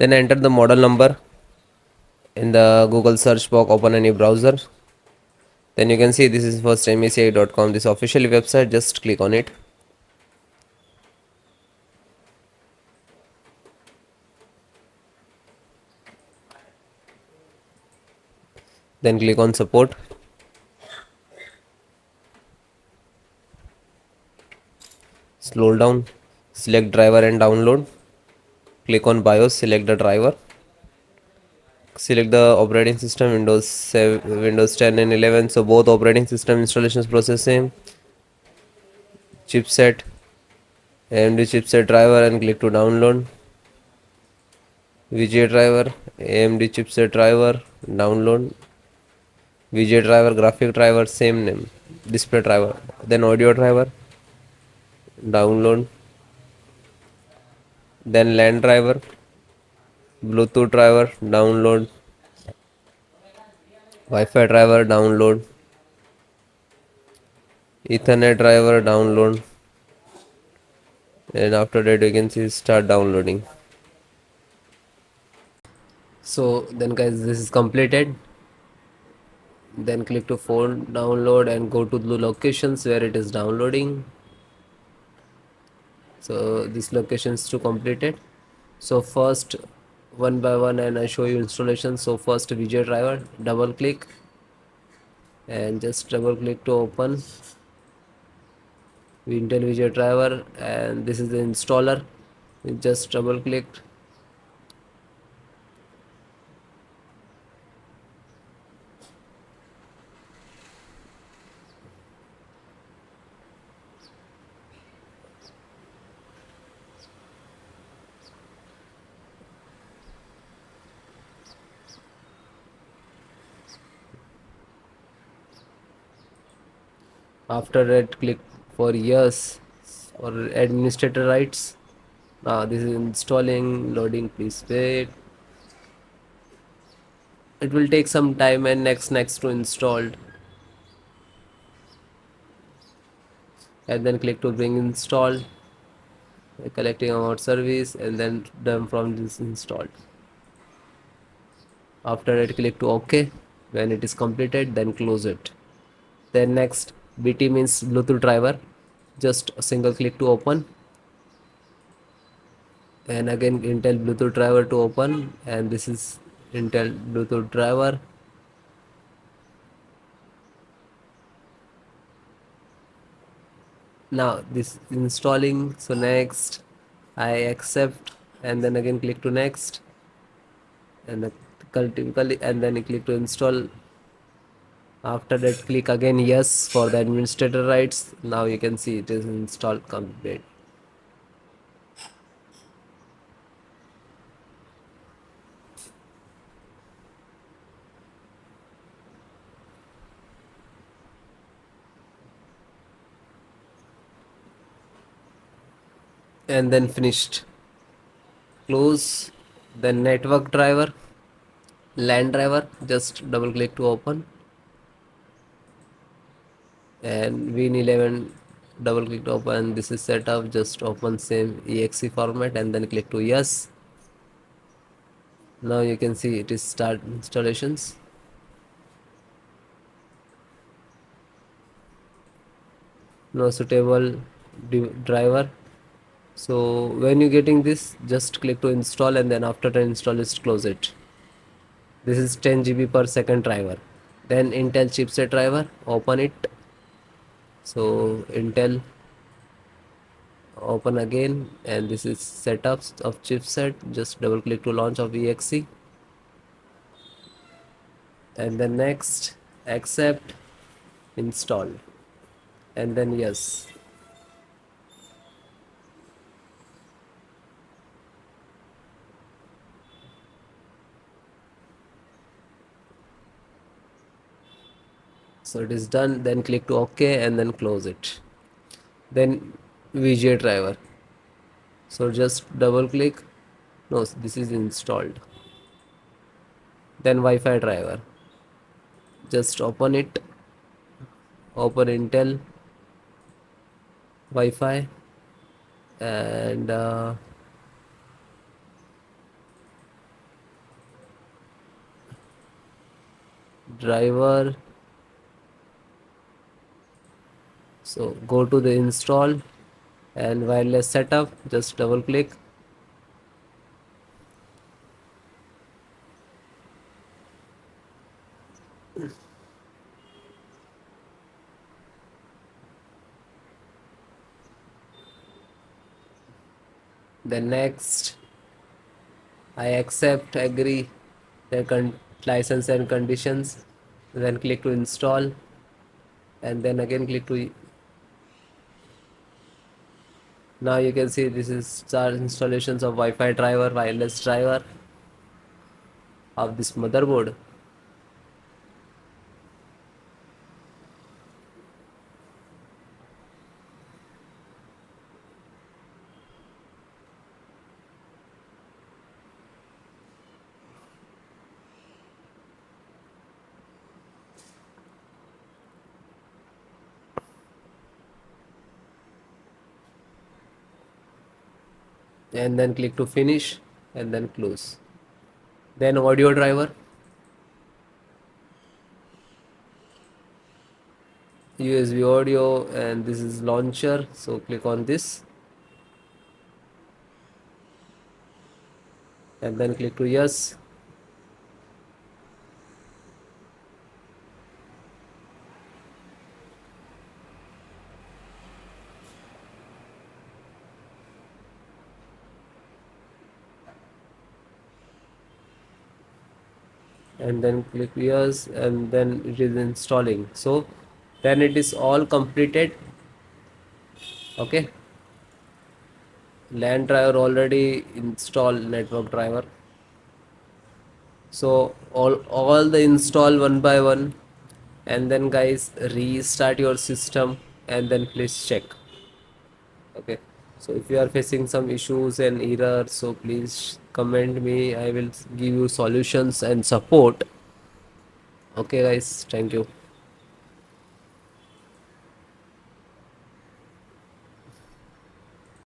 Then enter the model number in the Google search box, open any browser. Then you can see this is first MSI.com, this official website. Just click on it. Then click on support. Scroll down, select driver and download. Click on BIOS, select the driver. Select the operating system, Windows 7, Windows 10 and 11. So both operating system installations process same. Chipset, AMD chipset driver, and click to download. VGA driver, AMD chipset driver, download. VGA driver, graphic driver, same name. Display driver, then audio driver, download. Then LAN driver, Bluetooth driver, download. Wi-Fi driver, download. Ethernet driver, download. And after that you can see start downloading. So then guys, this is completed. Then click to phone download and go to the locations where it is downloading. So this location is to completed. So first, one by one, and I show you installation. So first VGA driver, double click and just double click to open Intel VGA driver, and this is the installer. You just double click. After that, click for yes or administrator rights. Now this is installing, loading, please wait. It will take some time, and next to installed, and then click to bring installed, collecting amount service, and then done from this installed. After that, click to OK. When it is completed, then close it. Then next, BT means Bluetooth driver. Just a single click to open, and again Intel Bluetooth driver to open, and this is Intel Bluetooth driver. Now this is installing. So next, I accept, and then again click to next, and typically, and then click to install. After that, click again yes for the administrator rights. Now you can see it is installed complete. And then finished. Close. Then network driver, LAN driver, just double click to open, and Win11, double click to open. This is set up, just open same exe format and then click to yes. Now you can see it is start installations. No suitable driver. So when you getting this, just click to install, and then after the install, just close it. This is 10 GB per second driver. Then Intel chipset driver, open it. So Intel, open again, and this is setups of chipset. Just double click to launch of exe, and then next, accept, install, and then yes. So it is done. Then click to OK and then close it. Then VGA driver. So just double click. No, this is installed. Then Wi-Fi driver. Just open it. Open Intel Wi-Fi, and driver. So go to the install and wireless setup, just double click. Then next, I accept, agree the license and conditions. Then click to install, and then again click to. Now you can see this is start installations of Wi-Fi driver, wireless driver of this motherboard. And then click to finish and then close. Then audio driver, USB audio, and this is launcher, so click on this and then click to yes. And then click yes, and then it is installing. So then it is all completed. Okay, LAN driver already installed, network driver. So all the install one by one, and then guys restart your system and then please check. Okay, so if you are facing some issues and errors, so please comment me, I will give you solutions and support. Okay guys, thank you.